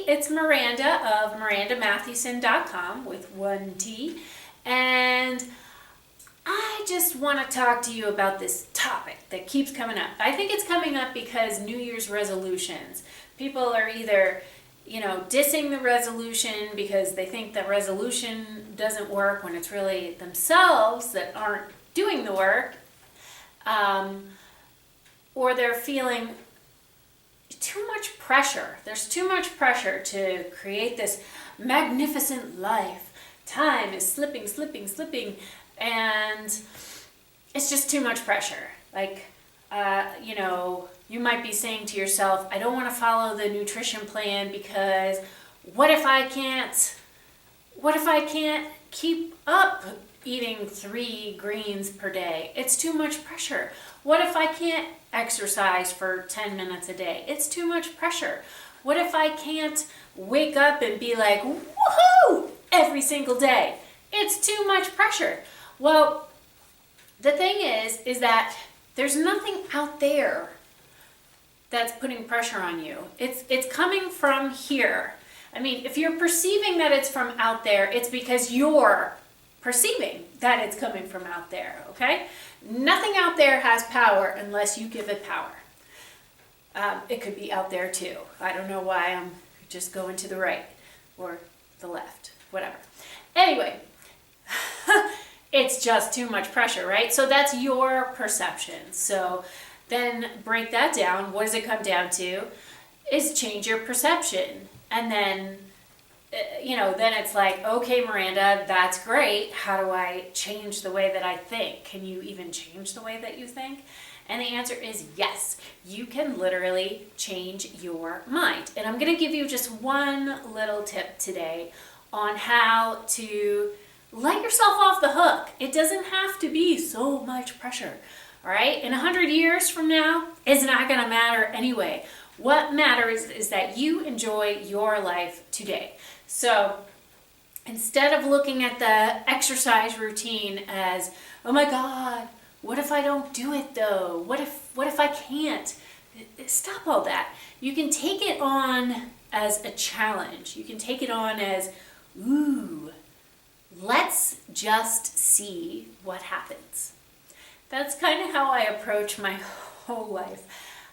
it's Miranda of MirandaMathewson.com with one T, and I just want to talk to you about this topic that keeps coming up. I think it's coming up because New Year's resolutions. People are either, dissing the resolution because they think the resolution doesn't work when it's really themselves that aren't doing the work, or they're feeling too much pressure. There's too much pressure to create this magnificent life. Time is slipping, and it's just too much pressure. You might be saying to yourself, I don't want to follow the nutrition plan because what if I can't keep up eating 3 greens per day? It's too much pressure. What if I can't exercise for 10 minutes a day? It's too much pressure. What if I can't wake up and be like, woohoo, every single day? It's too much pressure. Well, the thing is that there's nothing out there that's putting pressure on you. It's coming from here. I mean, if you're perceiving that it's from out there, it's because you're perceiving that it's coming from out there, okay? Nothing out there has power unless you give it power. It could be out there too. I don't know why I'm just going to the right or the left, whatever. Anyway, it's just too much pressure, right? So that's your perception. So then break that down. What does it come down to? Is change your perception. And then, then it's like, okay, Miranda, that's great. How do I change the way that I think? Can you even change the way that you think? And the answer is yes. You can literally change your mind. And I'm going to give you just one little tip today on how to let yourself off the hook. It doesn't have to be so much pressure. All right? In 100 years from now, it's not going to matter anyway. What matters is that you enjoy your life today. So instead of looking at the exercise routine as, oh my God, what if I don't do it though? What if I can't? Stop all that. You can take it on as a challenge. You can take it on as, ooh, let's just see what happens. That's kind of how I approach my whole life.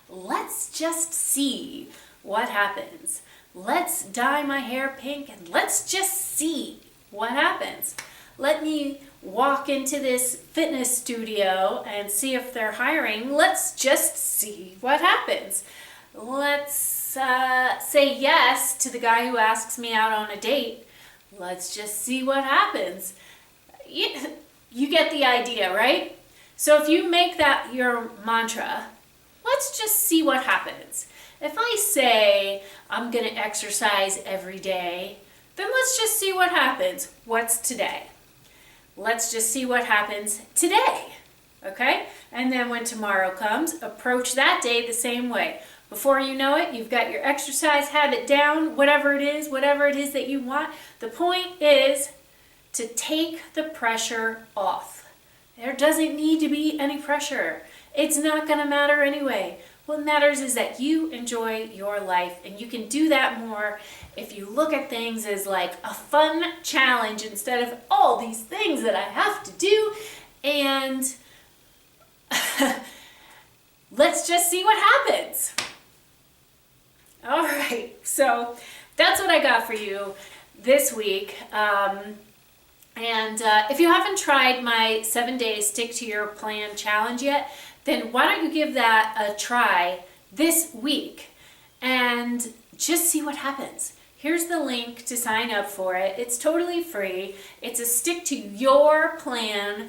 Let's just see what happens. Let's dye my hair pink and let's just see what happens. Let me walk into this fitness studio and see if they're hiring. Let's just see what happens. Let's say yes to the guy who asks me out on a date. Let's just see what happens. You get the idea, right? So if you make that your mantra, let's just see what happens. If I say I'm going to exercise every day, then let's just see what happens. What's today? Let's just see what happens today. Okay? And then when tomorrow comes, approach that day the same way. Before you know it, you've got your exercise habit down, whatever it is that you want. The point is to take the pressure off. There doesn't need to be any pressure. It's not going to matter anyway. What matters is that you enjoy your life, and you can do that more if you look at things as like a fun challenge instead of all these things that I have to do. And let's just see what happens. All right, so that's what I got for you this week. If you haven't tried my 7-day stick to your plan challenge yet, then why don't you give that a try this week and just see what happens. Here's the link to sign up for it. It's totally free. It's a stick to your plan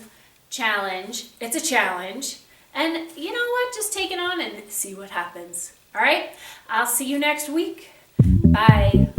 challenge. It's a challenge. And you know what? Just take it on and see what happens. All right? I'll see you next week. Bye.